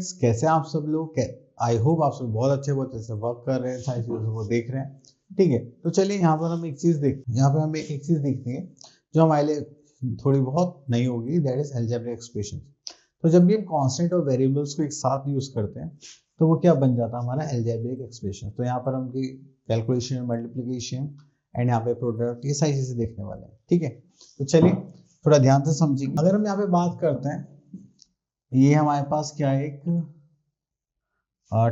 Friends, कैसे आप सब लोग? आई होप आप सब बहुत अच्छे से वर्क कर रहे हैं, सारी चीज़ों को देख रहे हैं। ठीक है, तो चलिए यहाँ पर हम एक चीज़ देखेंगे जो हमारे लिए थोड़ी बहुत नई होगी, दैट इज अलजेब्रिक एक्सप्रेशन। तो जब भी हम कांस्टेंट और वेरिएबल्स को एक साथ यूज करते हैं तो वो क्या बन जाता है, हमारा अलजेब्रिक एक्सप्रेशन। तो यहाँ पर हम कैलकुलेशन, मल्टीप्लिकेशन एंड यहाँ पे प्रोडक्ट, ये सारी चीजें देखने वाले हैं। ठीक है, तो चलिए थोड़ा ध्यान से समझिए। अगर हम यहाँ पे बात करते हैं, ये हमारे पास क्या है, एक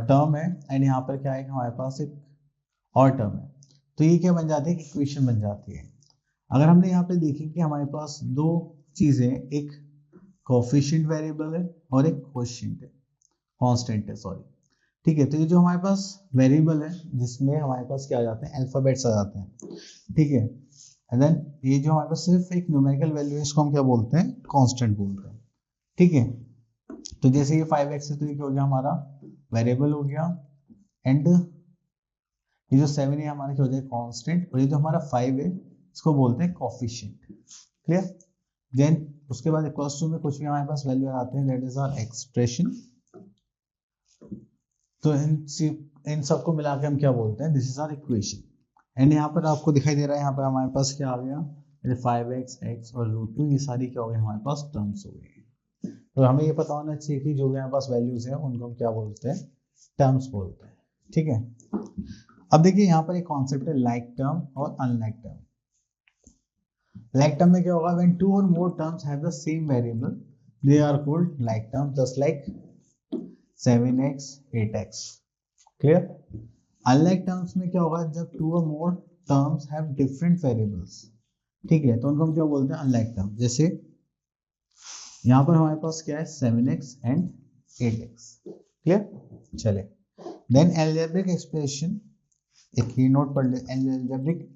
टर्म है एंड यहाँ पर क्या है, हमारे पास एक और टर्म है। तो ये क्या बन जाती है, इक्वेशन बन जाती है। अगर हमने यहाँ पे देखी कि हमारे पास दो चीजें, एक कोफिशिएंट वेरिएबल है और एक कोएफिशिएंट है, कांस्टेंट है, सॉरी। ठीक है, तो ये जो हमारे पास वेरिएबल है जिसमें हमारे पास क्या आ जाते हैं, अल्फाबेट्स आ जाते हैं। ठीक है, एंड देन ये जो हमारे पास सिर्फ एक न्यूमेरिकल वैल्यू है, इसको हम क्या बोलते हैं, कांस्टेंट बोलते हैं। ठीक है, तो जैसे ये 5x है तो ये क्या हो गया, हमारा वेरिएबल हो गया, एंड ये जो 7 है हमारा क्या हो जाएगा, कांस्टेंट, और ये जो हमारा 5 है इसको बोलते हैं कोफिशिएंट। क्लियर? देन उसके बाद इक्वल्स टू में कुछ भी हमारे पास वैल्यू आते हैं, दैट इज आवर एक्सप्रेशन। तो इन सबको मिला के हम क्या बोलते हैं, this is our equation. And यहाँ पर आपको दिखाई दे रहा है, यहाँ पर हमारे पास क्या आ गया, 5x, x और √2, ये सारी क्या हो गई, हमारे पास टर्म्स हो गई। तो हमें ये पता होना चाहिए कि जो भी हमारे पास वैल्यूज हैं उनको हम क्या बोलते हैं, टर्म्स बोलते हैं। ठीक है, अब देखिए यहाँ पर एक कॉन्सेप्ट है लाइक टर्म और अनलाइक टर्म। लाइक टर्म में क्या होगा, व्हेन टू और more terms have the same variable they are called like term, just like 7x, 8x। Clear? Unlike terms में क्या होगा, जब टू और more terms have different variables. ठीक है, तो उनको हम क्या बोलते हैं, अनलाइक टर्म। जैसे यहाँ पर हमारे पास क्या है, 7x एंड 8x। क्लियर? चले, देन अलजेब्रिक एक्सप्रेशन, एक की नोट पढ़ ले। Algebraic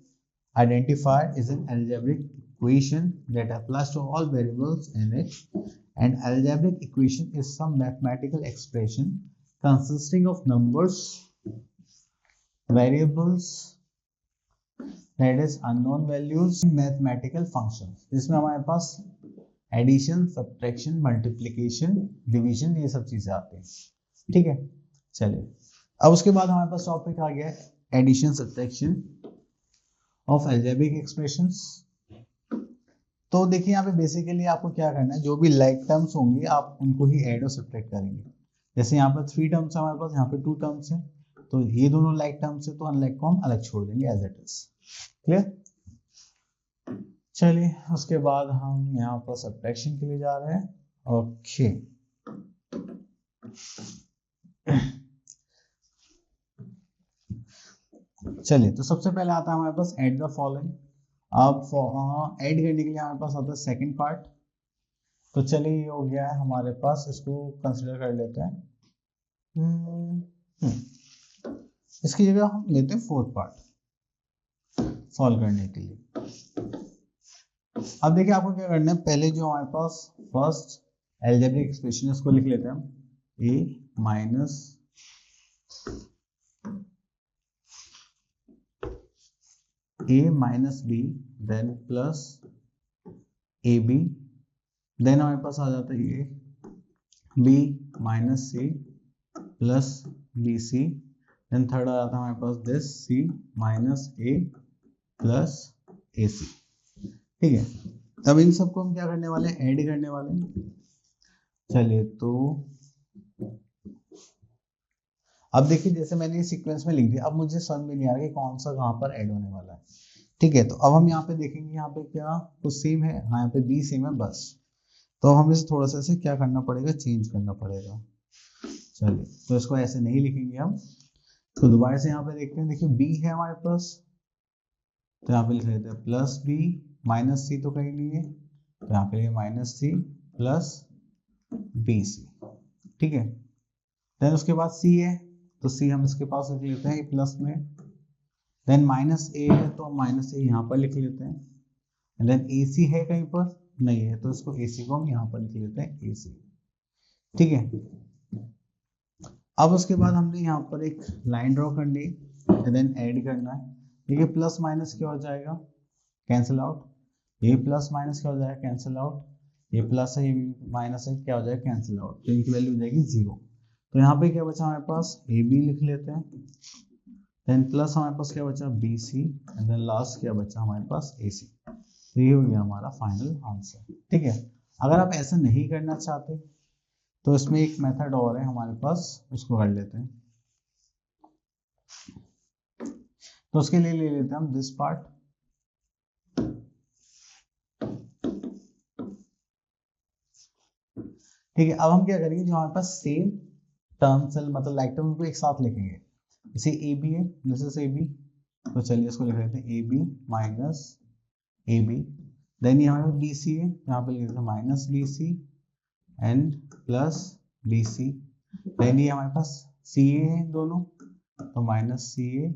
identifier is an algebraic equation that applies to all variables in it. An algebraic equation is some mathematical expression consisting of numbers, variables, that is unknown values, and mathematical functions, जिसमें हमारे पास addition, subtraction, multiplication, division, ये सब चीजें आती हैं। ठीक है, चलिए अब उसके बाद हमारे पास टॉपिक आ गया addition, subtraction of algebraic expressions. तो देखिए यहाँ पे बेसिकली आपको क्या करना है, जो भी लाइक टर्म्स होंगी आप उनको ही ऐड और सब्ट्रैक्ट करेंगे। जैसे यहाँ पर 3 टर्म्स है हमारे पास, यहाँ पे 2 टर्म्स है, तो ये दोनों लाइक टर्म्स है, तो अनलाइक को हम अलग छोड़ देंगे एज इट इज। क्लियर? चलिए उसके बाद हम यहाँ पर सब्ट्रैक्शन के लिए जा रहे हैं। ओके, चलिए तो सबसे पहले आता है हमारे पास ऐड द फॉलोइंग। अब ऐड करने के लिए हमारे पास आता है सेकंड पार्ट। तो चलिए ये हो गया है हमारे पास, इसको कंसीडर कर लेते हैं। इसकी जगह हम लेते हैं फोर्थ पार्ट सॉल्व करने के लिए। अब देखिए आपको क्या करना है, पहले जो हमारे पास फर्स्ट अलजेब्रिक एक्सप्रेशन है उसको लिख लेते हैं हम, a minus a minus b then plus ab, then हमारे पास आ जाता है ये b minus c plus bc, then third आ जाता है हमारे पास this c minus a plus ac। ठीक है, तब इन सबको हम क्या करने वाले हैं, ऐड करने वाले हैं। चलिए तो अब देखिए जैसे मैंने सीक्वेंस में लिख दिया, अब मुझे समझ में नहीं आ रहा कि कौन सा कहाँ पर ऐड होने वाला है। ठीक है, तो अब हम यहाँ पे देखेंगे, यहाँ पे क्या कुछ सेम है, हाँ यहाँ पे बी सेम है बस। तो हमें इसे थोड़ा सा ऐसे क्या करना पड़ेगा, चेंज करना पड़ेगा। चलिए तो इसको ऐसे नहीं लिखेंगे हम, तो दोबारा से यहाँ पे देखते हैं। देखिए बी है हमारे पास, तो यहाँ पे लिख लेते हैं प्लस बी माइनस सी, तो कहीं नहीं है, तो यहाँ पे minus C plus B C. ठीक है, देन उसके बाद सी है, तो सी हम इसके पास लिख लेते हैं प्लस में। देन माइनस ए है, तो माइनस ए यहाँ पर लिख लेते हैं। एंड देन ए सी है कहीं पर नहीं है, तो इसको ए सी को हम यहाँ पर लिख लेते हैं ए सी। ठीक है, अब उसके बाद हमने यहाँ पर एक लाइन ड्रॉ करनी है, देन ऐड करना है। देखिए प्लस माइनस क्या हो जाएगा, कैंसिल आउट, ये प्लस माइनस क्या हो जाएगा, कैंसिल आउट, ये प्लस है ये माइनस है क्या हो जाएगा, कैंसिल आउट, तो इनकी वैल्यू हो जाएगी 0। तो यहाँ पे क्या बचा हमारे पास, ए बी लिख लेते हैं, देन प्लस हमारे पास क्या बचा, B C, and then last क्या बचा हमारे पास, ए सी। तो ये हो गया हमारा फाइनल आंसर। ठीक है, अगर आप ऐसा नहीं करना चाहते तो इसमें एक मेथड और है हमारे पास, उसको कर लेते हैं। तो उसके लिए ले लेते हैं हम दिस पार्ट, ठीक है। अब हम क्या करेंगे, जो हमारे पास सेम टर्म्स मतलब लाइक टर्म को एक साथ लिखेंगे। जैसे ए बी है, दिस इज ए बी, तो चलिए इसको लिख लेते हैं A B minus A B. Then ये हमारे पास बी सी है, यहाँ पे लिख देते हैं minus B C and plus B C. Then ये हमारे पास सी ए है दोनों, तो माइनस सी ए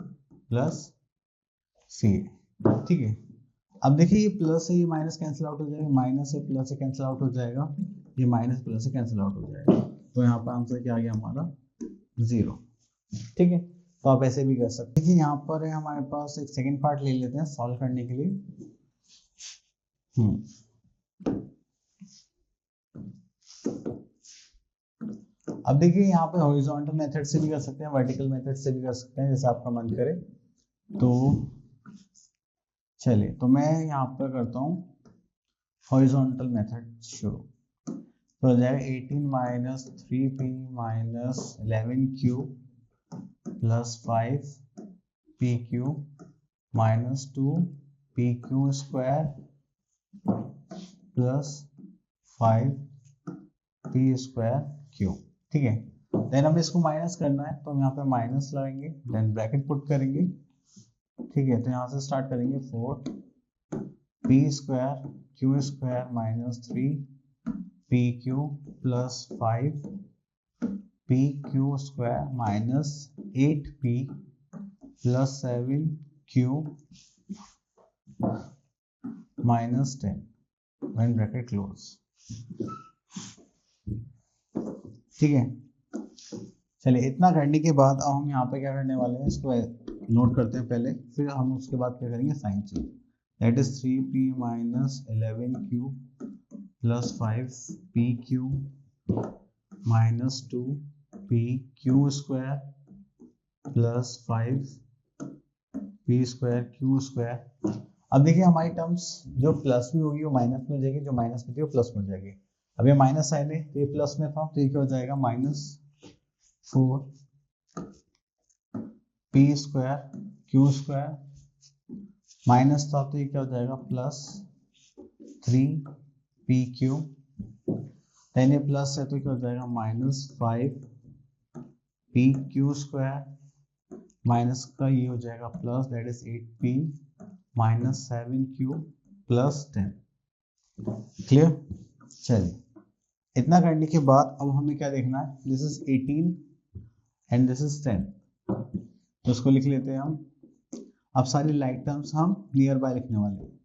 प्लस सी ए। ठीक है, अब देखिए ये प्लस से ये माइनस कैंसिल आउट हो जाएगा, माइनस से प्लस से कैंसिल आउट हो जाएगा, ये माइनस प्लस से कैंसिल आउट हो जाएगा। तो यहाँ पर आंसर क्या आ गया हमारा, 0। ठीक है, तो आप ऐसे भी कर सकते हैं। देखिए यहाँ पर है हमारे पास एक सेकंड पार्ट ले लेते हैं सॉल्व करने के लिए। अब देखिए यहाँ पे हॉरिजॉन्टल मेथड से भी कर सकते हैं, वर्टिकल मेथड से भी कर सकते हैं, जैसे आपका मन करे। तो चलिए, तो मैं यहाँ पर करता हूँ हॉरिजॉन्टल मेथड शुरू। तो हो जाएगा 18 minus 3p minus 11q plus 5pq minus 2pq square plus 5p square q। ठीक है, देन हमें इसको माइनस करना है, तो हम यहाँ पे माइनस लगाएंगे, देन ब्रैकेट पुट करेंगे। ठीक है, तो यहाँ से स्टार्ट करेंगे 4p square q square minus 3pq plus 5pq square minus 8p plus 7q minus 10 when bracket close. ठीक है, चलिए इतना करने के बाद अब हम यहाँ पे क्या करने वाले हैं, इसको नोट करते हैं पहले, फिर हम उसके बाद क्या करेंगे, sign change. That is 3p minus 11q plus 5pq minus 2pq square plus 5p square q square. अब देखिए हमारी टर्म्स जो प्लस में होगी वो माइनस में हो जाएगी, जो माइनस में थी वो प्लस में हो जाएगी। अब ये माइनस साइन है तो ये प्लस में था, तो ये क्या हो जाएगा, minus 4p square q square minus था, तो ये क्या हो जाएगा, प्लस 3pq। देन ये प्लस है तो क्या हो जाएगा, माइनस 5pq स्क्वायर माइनस का ये हो जाएगा plus, that is 8p minus 7q plus 10। Clear. चलिए इतना करने के बाद अब हमें क्या देखना है, this is 18 and this is 10, तो इसको लिख लेते हैं हम। अब सारी लाइक टर्म्स हम नियर बाय लिखने वाले हैं।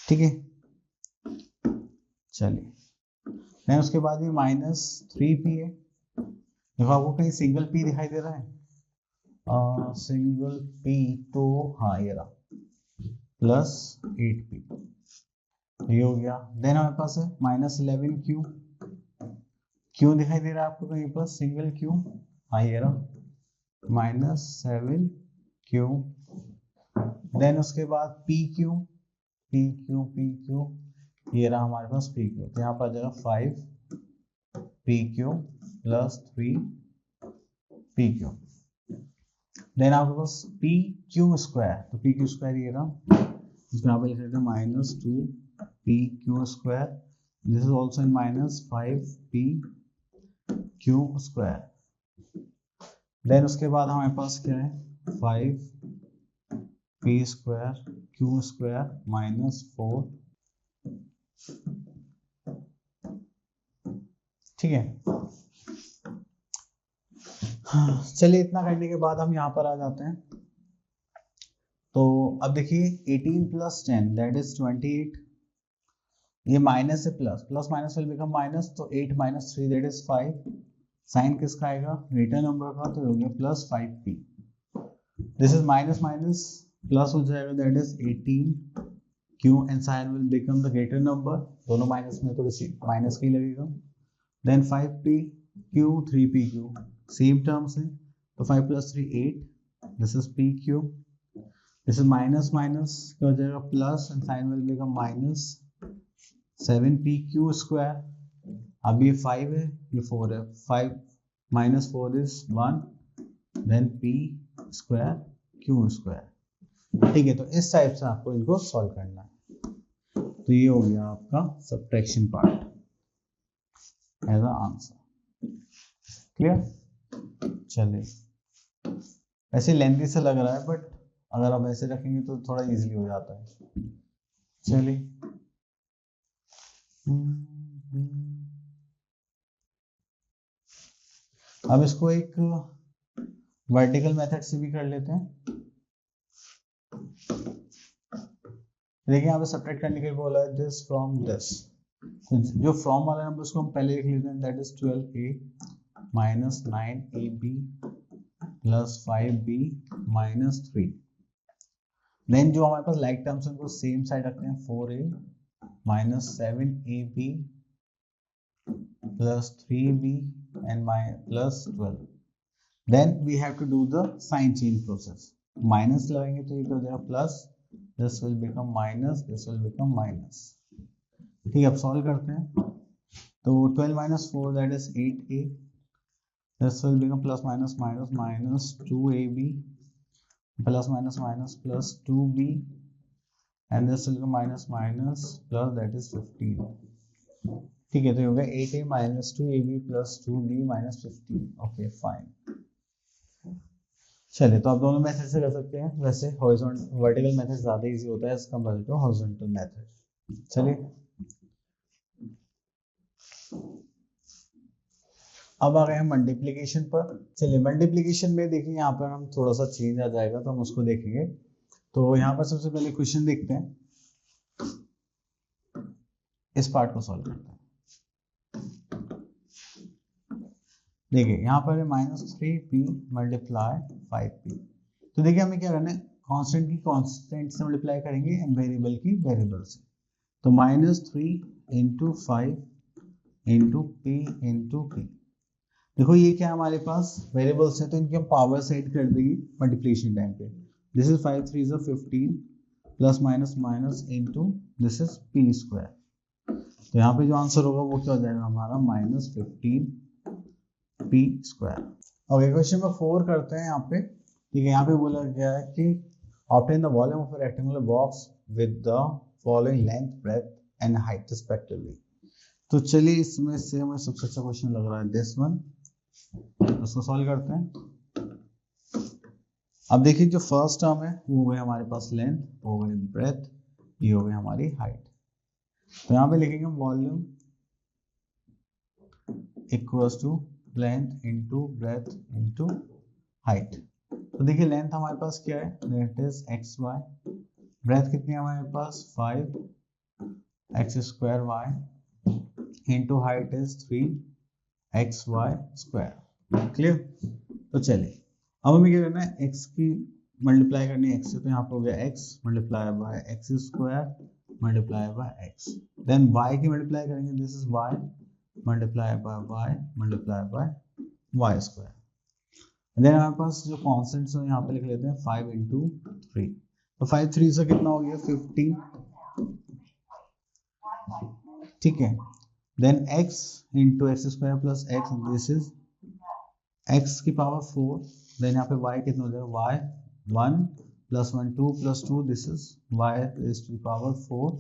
ठीक है, चलिए देन उसके बाद ये माइनस 3p है, देखो आपको कहीं सिंगल p दिखाई दे रहा है, सिंगल p, तो हाँ ये रहा, प्लस 8p, ये हो गया। देन हमारे पास है माइनस 11q, q दिखाई दे रहा है आपको कहीं पर, सिंगल q, हाँ ये रहा, माइनस 7q। देन उसके बाद pq, ये रहा हमारे पास pq, तो यहाँ पर आ जाएगा 5pq प्लस 3pq। देन आपके पास pq स्क्वायर, तो pq स्क्वायर ये रहा, इसको यहाँ पे लिख लेते हैं minus 2pq square, this is also in minus 5pq square. Then उसके बाद हमारे पास क्या है, 5p square q square minus 4। ठीक है, चलिए इतना करने के बाद हम यहाँ पर आ जाते हैं। तो अब देखिए 18 प्लस 10 दैट इज 28, ये माइनस से plus, plus minus will become minus, तो 8 माइनस 3 दैट इज 5, साइन किसका आएगा, रिटर्न नंबर का, तो हो गया plus 5p। This is minus minus plus हो जाएगा, that is 18q and sign will become the greater number, दोनों माइनस में तो माइनस का ही लगेगा। Then 5p Q 3PQ same terms है, तो 5 + 3 8, this is PQ, this is minus minus क्या हो जाएगा plus, and sign will become minus 7PQ square. अब ये 5 है, ये 4 है, 5 - 4 is 1, then P square Q square. ठीक है, तो इस टाइप से आपको इनको सॉल्व करना है। तो ये हो गया आपका subtraction part as a answer. Clear? चलिए, ऐसे लेंथी से लग रहा है, बट अगर आप ऐसे रखेंगे तो थोड़ा इजीली हो जाता है। चलिए, अब इसको एक वर्टिकल मेथड से भी कर लेते हैं। देखिए यहाँ पे सब्ट्रैक्ट करने के लिए बोला है दिस फ्रॉम दिस, जो फ्रॉम वाला नंबर उसको हम पहले लिख लेते हैं, that is 12a - 9ab + 5b - 3। Then जो हमारे पास लाइक टर्म्स हैं उनको सेम साइड रखते हैं, 4a - 7ab + 3b and +12। Then we have to do the sign change process, minus लगाएंगे तो ये क्या हो जाएगा plus, this will become minus, this will become minus. ठीक है, अब सॉल्व करते हैं। तो 12 - 4 that is 8a, this will become plus minus minus minus 2ab plus minus minus plus 2b and this will become minus minus plus, that is 15। ठीक है, तो ये हो गया 8a - 2ab + 2b - 15। Okay fine. चलिए, तो आप दोनों मेथड से कर सकते हैं। वैसे हॉरिजॉन्टल वर्टिकल मेथड ज़्यादा इजी होता है as compare to horizontal method. चलिए, अब आ गए हैं मल्टीप्लिकेशन पर। चलिए, मल्टीप्लिकेशन में देखिए यहाँ पर हम थोड़ा सा चेंज आ जाएगा तो हम उसको देखेंगे। तो यहाँ पर सबसे पहले क्वेश्चन देखते हैं, इस पार्ट को सॉल्व करते हैं। देखिए यहाँ पर है -3p × 5p। तो देखिए हमें क्या करना है, कांस्टेंट की कांस्टेंट से मल्टीप्लाई करेंगे एंड वेरिएबल की वेरिएबल से। तो -3 × 5 × p × p। देखो ये क्या हमारे पास वेरिएबल्स है, तो इनकी हम पावर सेट कर देंगे मल्टीप्लिकेशन टाइम पे। This is 5 3 = 15 plus minus minus into this is p square. तो यहाँ पे जो आंसर होगा वो क्या हो जाएगा हमारा -15 p square. Okay, question number 4 करते हैं यहाँ पे। ठीक है, यहाँ पे बोला गया है कि obtain the volume of a rectangular box with the following length, breadth and height respectively. तो चलिए, इसमें से हमें सबसे अच्छा क्वेश्चन लग रहा है दिस वन, उसको सॉल्व करते हैं। अब देखिए जो फर्स्ट टर्म है वो हो गया हमारे पास लेंथ, हो गई ब्रेड्थ, ये हो गई हमारी हाइट। तो यहाँ पे लिखेंगे volume equals to length into breadth into height. तो देखिए लेंथ हमारे पास क्या है, दैट इज xy, ब्रेड्थ कितनी है हमारे पास 5x² y into height is 3xy²। Clear? तो चलिए, अब हमें क्या करना है, x की मल्टीप्लाई करनी है x से, तो यहाँ पे हो गया x × x² × x। Then y की मल्टीप्लाई करेंगे, this is y × y × y²। देन हमारे पास जो कॉन्स्टेंट्स है यहाँ पे लिख लेते हैं 5 × 3। तो 5 3 से कितना हो गया 15। ठीक है, then x × x² + x, this is x की पावर 4। देन यहाँ पे y कितना हो जाएगा, y 1 + 1 2 + 2, this is y raised to the power 4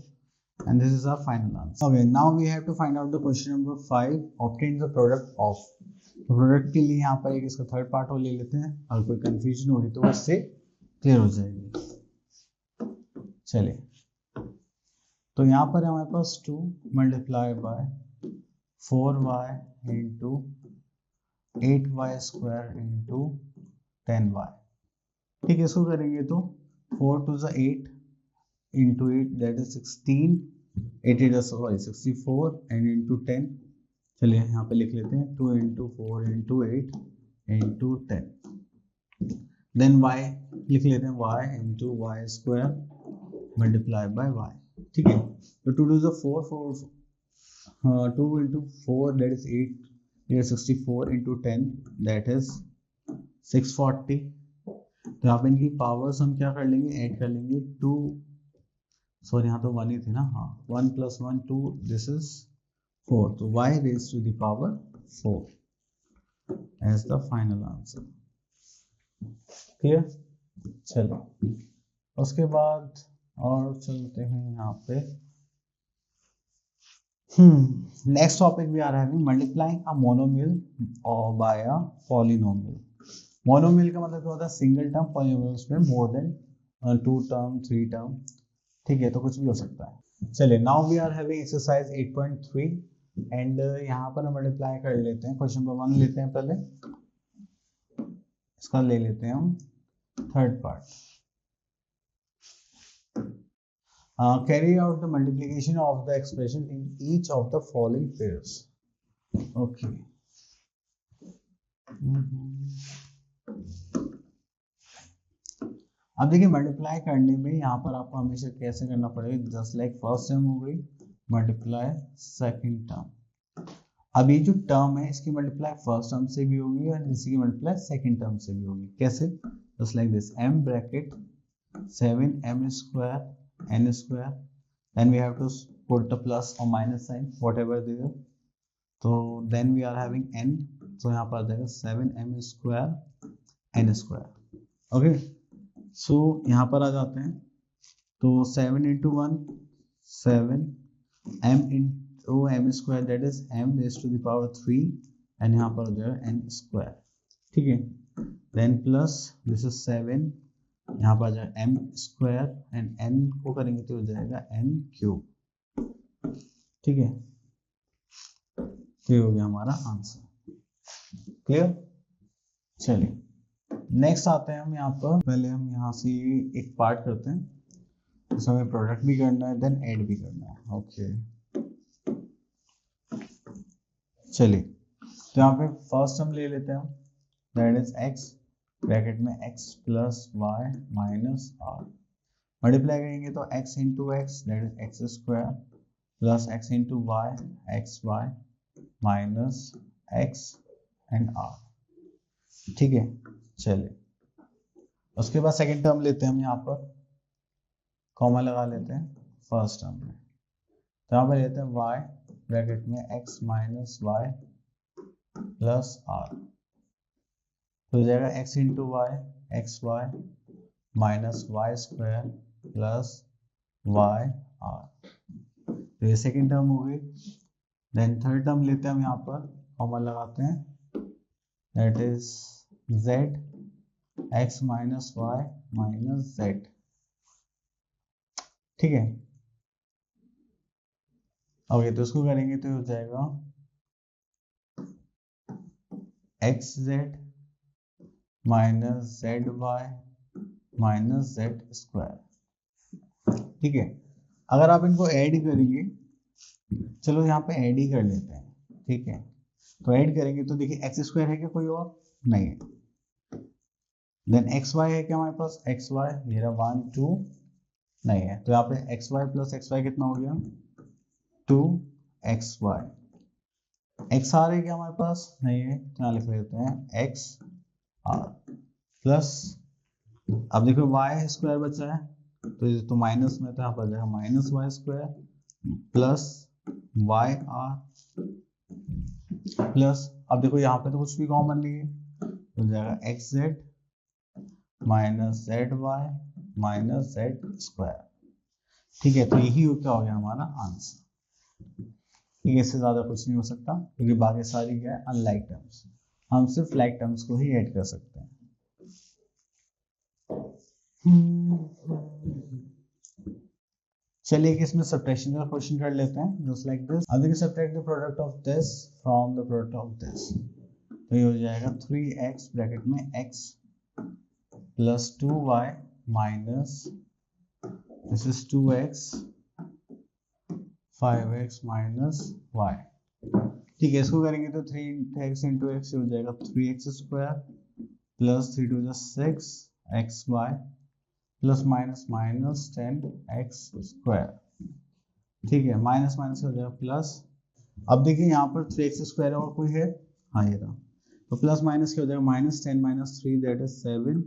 and this is our final answer. Okay, now we have to find out the question number 5, obtain the product of। तो product के लिए यहाँ पर एक इसका थर्ड पार्ट और ले लेते हैं, अगर कोई कंफ्यूजन होगी तो उससे क्लियर हो जाएगी। चलिए, तो यहाँ पर हमारे पास 2 × 4y into 8y² into 10y। ठीक है, इसको करेंगे तो 4 2 = 8 into 8 that is 16, 8 8 64 and into 10। चलिए यहाँ पे लिख लेते हैं 2 × 4 × 8 इंटू 10। देन y लिख लेते हैं y into y² multiply by y। ठीक है, तो 2 2 = 4 4 2 × 4 दैट इज 8 ये 64 इंटू 10 दैट इज 640। तो यहाँ पे इनकी पावर्स हम क्या कर लेंगे, ऐड कर लेंगे 2, सॉरी यहाँ तो 1 ही थी ना, हाँ 1 + 1 2, दिस इज 4, तो y raise to the power 4 as the final answer. Clear? चलो उसके बाद और चलते हैं यहाँ पे। नेक्स्ट टॉपिक भी आ रहा है मल्टीप्लाइंग अ मोनोमियल और बाय अ पॉलिनोमियल। मोनोमियल का मतलब क्या होता है, सिंगल टर्म, पॉलिनोमियल्स में मोर देन 2 टर्म 3 टर्म, ठीक है, तो कुछ भी हो सकता है। चलिए now we are having exercise 8.3 and यहाँ पर हम मल्टीप्लाई कर लेते हैं। क्वेश्चन नंबर 1 लेते हैं, पहले इसका ले लेते हैं हम third part. Carry out the multiplication of the expression in each of the following pairs. Okay. अब देखिए मल्टीप्लाई करने में यहाँ पर आपको हमेशा कैसे करना पड़ेगा, जस्ट लाइक फर्स्ट टर्म हो गई मल्टीप्लाई सेकंड टर्म। अब ये जो टर्म है इसकी मल्टीप्लाई फर्स्ट टर्म से भी होगी और इसी की मल्टीप्लाई सेकंड टर्म से भी होगी। कैसे? Just like this, m bracket 7m² n², then we have to put the plus or minus sign whatever there, so then we are having n, so यहाँ पर आ जाएगा 7m² n²। ओके, सो यहाँ पर आ जाते हैं, तो 7 into 1 7, m into m² that is m raised to the power 3 and यहाँ पर आ जाएगा n², ठीक है, then plus this is 7, यहाँ पर आ जाएगा m² एंड n को करेंगे तो हो जाएगा n³, ठीक है, तो ये हो गया हमारा आंसर। क्लियर? चलिए नेक्स्ट आते हैं हम यहाँ पर। पहले हम यहाँ से एक पार्ट करते हैं, तो हमें प्रोडक्ट भी करना है देन ऐड भी करना है। ओके चलिए, तो यहाँ पे फर्स्ट हम ले लेते हैं, दैट इज x ब्रैकेट में x + y - r, मल्टीप्लाई करेंगे तो x into x that is x² plus x into y xy minus x and r, ठीक है। चलिए उसके बाद सेकंड टर्म लेते हैं हम, यहाँ पर कॉमा लगा लेते हैं फर्स्ट टर्म में, तो यहाँ पर लेते हैं y ब्रैकेट में x - y प्लस r, तो हो जाएगा x into y xy minus y² plus y r, तो ये सेकेंड टर्म हो गई। देन थर्ड टर्म लेते हैं हम, यहाँ पर कॉमा लगाते हैं, that is z x - y minus z, ठीक है। ओके, तो इसको करेंगे तो हो जाएगा xz minus zy minus z², ठीक है। अगर आप इनको ऐड करेंगे, चलो यहाँ पे ऐड ही कर लेते हैं, ठीक है, तो ऐड करेंगे तो देखिए x² है क्या, कोई और नहीं है, देन xy है क्या हमारे पास, xy ये रहा 1 2 नहीं है, तो यहाँ पे xy प्लस xy कितना हो गया 2xy, xr है क्या हमारे पास, नहीं है, तो यहाँ लिख लेते हैं xr प्लस, अब देखो y² बचा है, तो ये तो माइनस में, तो यहाँ पर जाएगा -y² प्लस yr प्लस, अब देखो यहाँ पे तो कुछ भी कॉमन नहीं है, तो जाएगा xz minus zy minus z², ठीक है। तो यही क्या हो गया हमारा आंसर, ठीक है, इससे ज्यादा कुछ नहीं हो सकता, क्योंकि बाकी सारी क्या है अनलाइक टर्म्स, हम सिर्फ लाइक टर्म्स को ही ऐड कर सकते हैं। चलिए कि इसमें सब्ट्रैक्शन का क्वेश्चन कर लेते हैं, जस्ट लाइक दिस। अब देखिए subtract the product of this from the product of this, तो ये हो जाएगा 3x ब्रैकेट में x plus 2y minus this is 2x 5x minus y, ठीक है। इसको करेंगे तो 3x into x हो जाएगा 3x² plus 3 2 6 xy plus minus minus 10x², ठीक है, माइनस माइनस हो जाएगा प्लस। अब देखिए यहाँ पर 3x² और कोई है हाँ ये रहा। तो प्लस माइनस क्या हो जाएगा, minus 10 minus 3 that is 7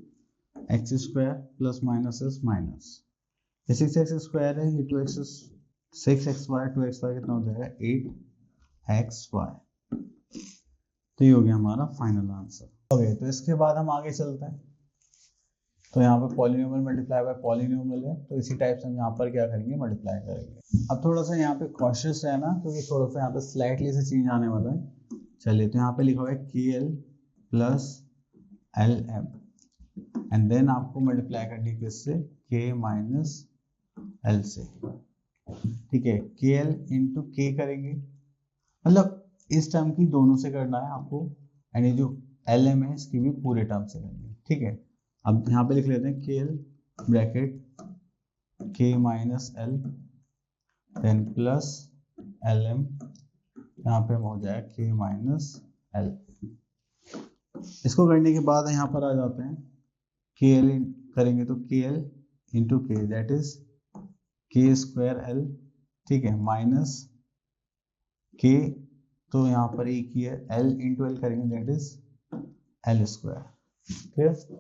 x square plus minus is minus, ये 6x स्क्वायर है, ये 2x 6xy 2xy कितना हो जाएगा 8xy। तो ये हो गया हमारा फाइनल आंसर। ओके तो इसके बाद हम आगे चलते हैं। तो यहाँ पे पॉलिनोमियल मल्टीप्लाई बाय पॉलिनोमियल है, तो इसी टाइप से हम यहाँ पर क्या करेंगे, मल्टीप्लाई करेंगे। अब थोड़ा सा यहाँ पे कॉशियस रहना, क्योंकि थोड़ा सा यहाँ पे स्लाइटली से चेंज आने वाला है। चलिए तो यहाँ पे लिखा हुआ है KL plus LM and then आपको मल्टीप्लाई करनी है किससे, K माइनस L से। ठीक है, KL इंटू K करेंगे, मतलब इस टर्म की दोनों से करना है आपको, एंड ये जो LM है इसकी भी पूरे टर्म से करनी है। ठीक है, अब यहाँ पे लिख लेते हैं KL bracket K minus L then plus LM, यहाँ पे हो जाएगा K माइनस L। इसको करने के बाद यहाँ पर आ जाते हैं, KL करेंगे तो KL into K that is K square L। ठीक है, माइनस K तो यहाँ पर एक ही है, L इंटू L करेंगे दैट इज L स्क्वायर। ठीक,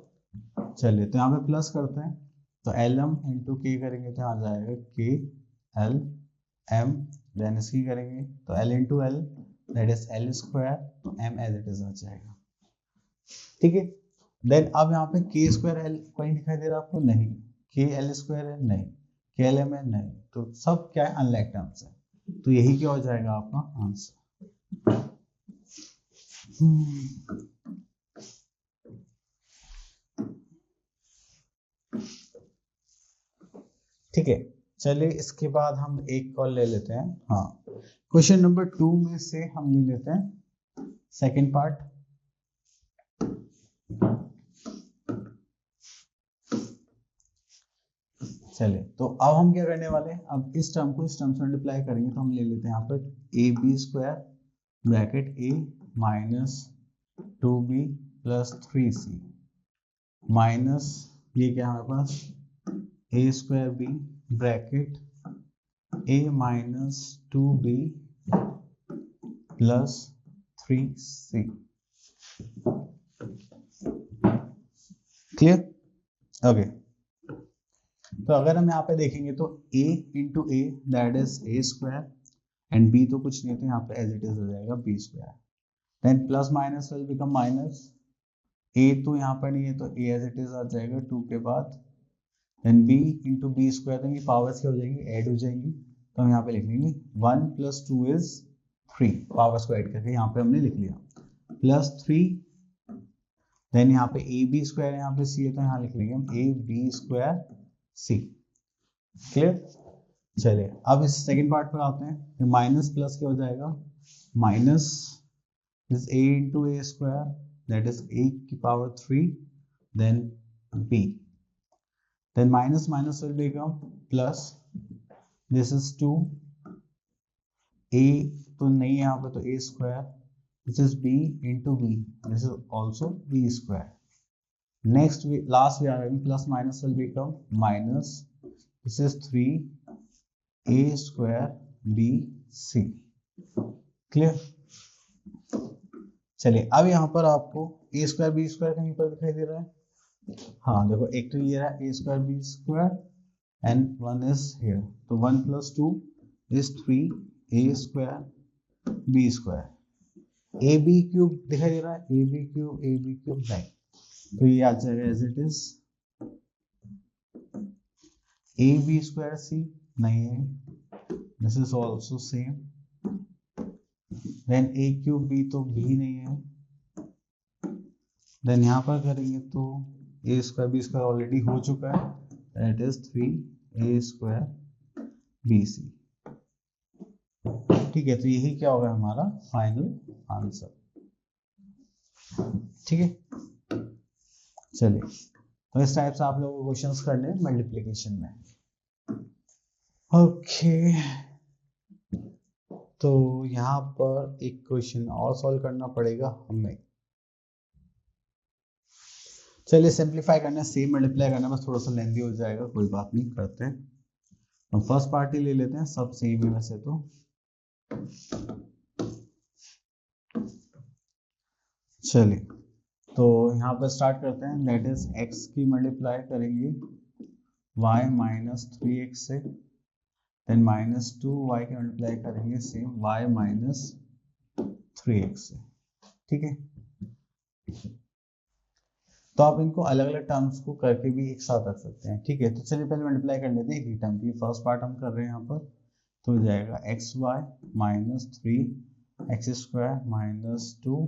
चलिए तो यहाँ पे प्लस करते हैं, तो LM इंटू K करेंगे तो यहाँ जाएगा K L M, देन इसकी करेंगे तो L into L that is L square, तो M एज इट इज आ जाएगा। ठीक है, देन अब यहाँ पे K स्क्वायर L कहीं दिखाई दे रहा है आपको, नहीं। K L स्क्वायर है, नहीं। K L M है, नहीं। तो सब क्या है, अनलाइक टर्म्स है, तो यही क्या हो जाएगा आपका आंसर। ठीक है, चलिए इसके बाद हम एक कॉल ले लेते हैं। हाँ, क्वेश्चन नंबर 2 में से हम ले लेते हैं सेकंड पार्ट। चलिए तो अब हम क्या करने वाले हैं, अब इस टर्म को इस टर्म से मल्टीप्लाई करेंगे, तो हम ले लेते हैं यहाँ पर AB square bracket A minus 2B plus 3C minus ये क्या हमारे पास A square B bracket A minus 2B plus 3C। Clear? Okay, तो अगर हम यहाँ पे देखेंगे तो A into A that is A square and B तो कुछ नहीं, तो यहाँ पे एज इट इज हो जाएगा B square, then plus minus will become minus, A तो यहाँ पर नहीं है तो A एज इट इज आ जाएगा 2 के बाद, then B into B square, तो ये पावर्स क्या हो जाएंगी, ऐड हो जाएंगी, तो हम यहाँ पे लिख लेंगे 1 प्लस 2 इज 3, पावर्स को ऐड करके यहाँ पे हमने लिख लिया, प्लस 3, देन यहाँ पे AB स्क्वायर यहाँ पे C है, तो यहाँ लिख लेंगे हम AB स्क्वायर C। क्लियर? चलिए अब इस सेकंड पार्ट पर आते हैं, माइनस प्लस क्या हो जाएगा, minus this A into A square that is A की power 3 then B, then minus minus will become plus, this is 2, A तो नहीं है यहाँ पे, तो A square, this is B into B, this is also B square, next we last we are having plus minus will become minus, this is 3 A square B C। Clear? चलिए अब यहाँ पर आपको A स्क्वायर B स्क्वायर कहीं पर दिखाई दे रहा है, हाँ देखो, एक तो ये रहा A square B square and one is here, तो 1 plus 2 is 3 A square B square, AB cube दिखाई दे रहा है, AB क्यूब नहीं, तो ये आ जाएगा as it is AB square C नहीं है, this is also same, then A cube B तो B नहीं है, देन यहाँ पर करेंगे तो A square B square already हो चुका है, that is 3 A square BC। ठीक है, तो यही क्या होगा हमारा फाइनल आंसर। ठीक है, चलिए तो इस टाइप से आप लोगों को क्वेश्चंस करने हैं मल्टीप्लिकेशन में। ओके, तो यहाँ पर एक क्वेश्चन और सॉल्व करना पड़ेगा हमें। चलिए सिंप्लीफाई करना, सेम मल्टीप्लाई करना बस थोड़ा सा लेंथी हो जाएगा, कोई बात नहीं, करते हैं। हम फर्स्ट पार्ट ही ले लेते हैं, सब सेम है वैसे तो। चलिए तो यहाँ पर स्टार्ट करते हैं। दैट इज x की मल्टीप्लाई करेंगे y माइनस 3x से, देन माइनस 2y की मल्टीप्लाई करेंगे सेम y माइनस 3x से। ठीक है, तो आप इनको अलग अलग टर्म्स को करके भी एक साथ रख सकते हैं। ठीक है, तो चलिए पहले मल्टीप्लाई कर लेते हैं एक ही टर्म की। फर्स्ट पार्ट हम कर रहे हैं यहाँ पर, तो हो जाएगा X Y minus 3 X square minus 2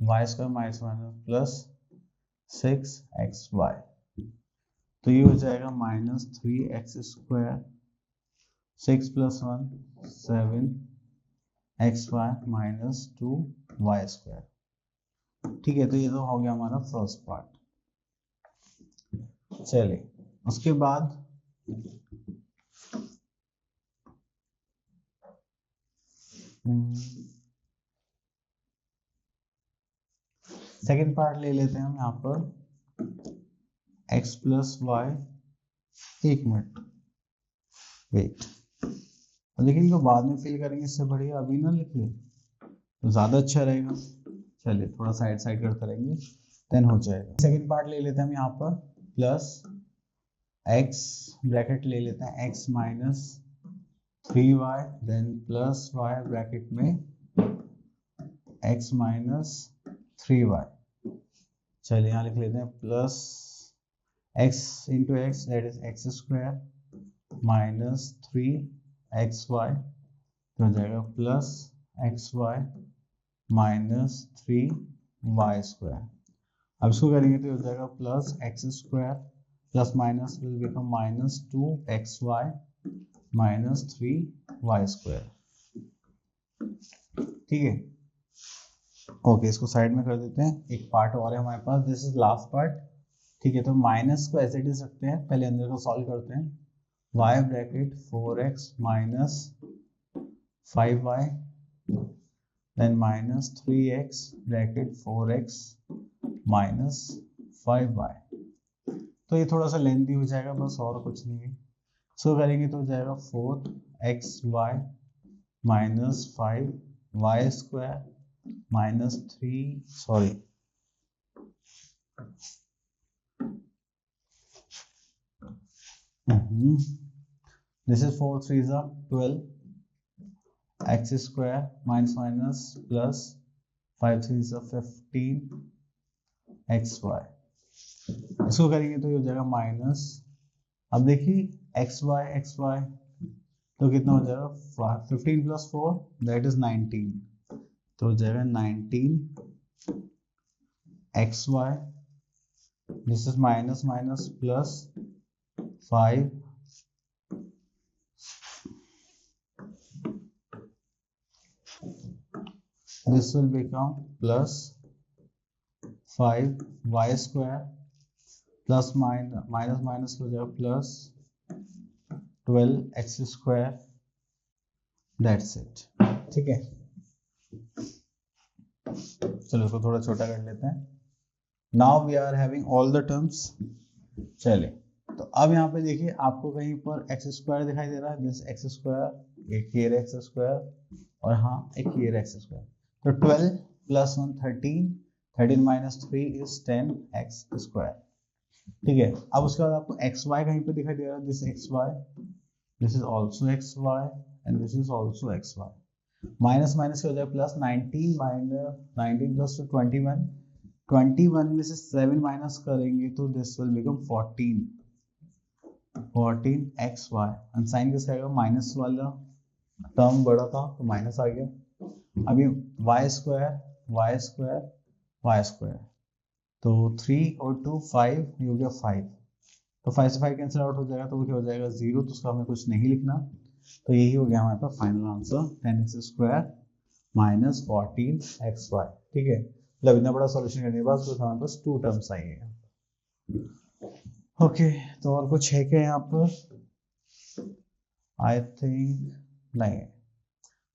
Y square minus minus plus 6 X Y. तो ये हो जाएगा minus 3 X square 6 plus 1 7 X Y minus 2 Y square. ठीक है, तो ये तो हो गया हमारा फर्स्ट पार्ट। चलिए उसके बाद सेकेंड पार्ट ले लेते हैं हम यहाँ पर x प्लस वाई। एक मिनट वेट, लेकिन इनको बाद में फिल करेंगे, इससे बढ़िया अभी ना लिख ले तो ज़्यादा अच्छा रहेगा। चलिए थोड़ा साइड साइड करते रहेंगे, देन हो जाएगा। सेकेंड पार्ट ले लेते हैं हम यहाँ पर, प्लस x ब्रैकेट ले लेते हैं x minus 3y, then plus y bracket में x माइनस 3y। चलिए यहाँ लिख लेते हैं plus x into X that is X square minus 3xy, तो हो जाएगा plus xy minus 3y square. अब इसको करेंगे तो हो जाएगा plus x square plus minus will become minus 2xy minus 3y square. ठीक है, ओके, इसको साइड में कर देते हैं। एक पार्ट और है हमारे पास, दिस इज लास्ट पार्ट। ठीक है, तो माइनस को ऐसे ही सकते हैं, पहले अंदर को सॉल्व करते हैं। y bracket 4x minus 5y, then minus 3x bracket 4x minus 5y। तो ये थोड़ा सा लेंथी हो जाएगा, बस और कुछ नहीं है। सो करेंगे तो हो जाएगा 4xy minus 5y square minus 3 this is 4 3 12 x square minus minus plus 5 3 15 xy। इसको करेंगे तो ये हो जाएगा माइनस, अब देखिए xy तो कितना हो जाएगा 15 प्लस 4 दैट इज 19, तो हो जाएगा 19 xy, this is minus minus plus 5 this will become plus 5y square plus minus minus हो जाएगा plus 12x square, that's it। ठीक है, चलो इसको थोड़ा छोटा कर लेते हैं। now we are having all the terms। चलिए तो अब यहाँ पे देखिए आपको कहीं पर एक्स स्क्वायर दिखाई दे रहा है, दिस एक्स स्क्वायर, एक ये एक्स स्क्वायर और हाँ एक ये एक्स स्क्वायर। तो 12 plus 1 13, 13 minus 3 is 10x square. ठीक है, अब उसके बाद आपको एक्स वाई कहीं पे दिखाई दे रहा है, this X Y, this is also X Y and this is also X Y. Minus minus हो जाए प्लस 19 माइनस 19 प्लस 21, 21 में से 7 माइनस करेंगे तो दिस विल बिकम 14xy। अनसाइन किसका आएगा, माइनस वाला टर्म बड़ा था तो माइनस आ गया। अभी y स्क्वायर तो 3 और 2 5, ये हो गया 5, तो 5 से 5 कैंसिल आउट हो जाएगा, तो क्या हो जाएगा 0, तो उसका हमें कुछ नहीं लिखना। तो यही हो गया हमारे पास final answer 10x square minus 14xy। ठीक है, मतलब इतना बड़ा सॉल्यूशन करने के बाद तो हमारे पास 2 टर्म्स आई है। ओके, तो और कुछ है क्या यहाँ पर, आई थिंक नहीं है।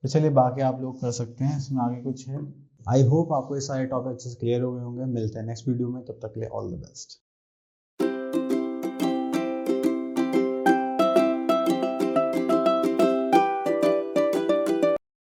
तो चलिए बाकी आप लोग कर सकते हैं, इसमें आगे कुछ है। आई होप आपको ये सारे टॉपिक अच्छे से क्लियर हो गए होंगे। मिलते हैं नेक्स्ट वीडियो में, तब तक के लिए ऑल द बेस्ट।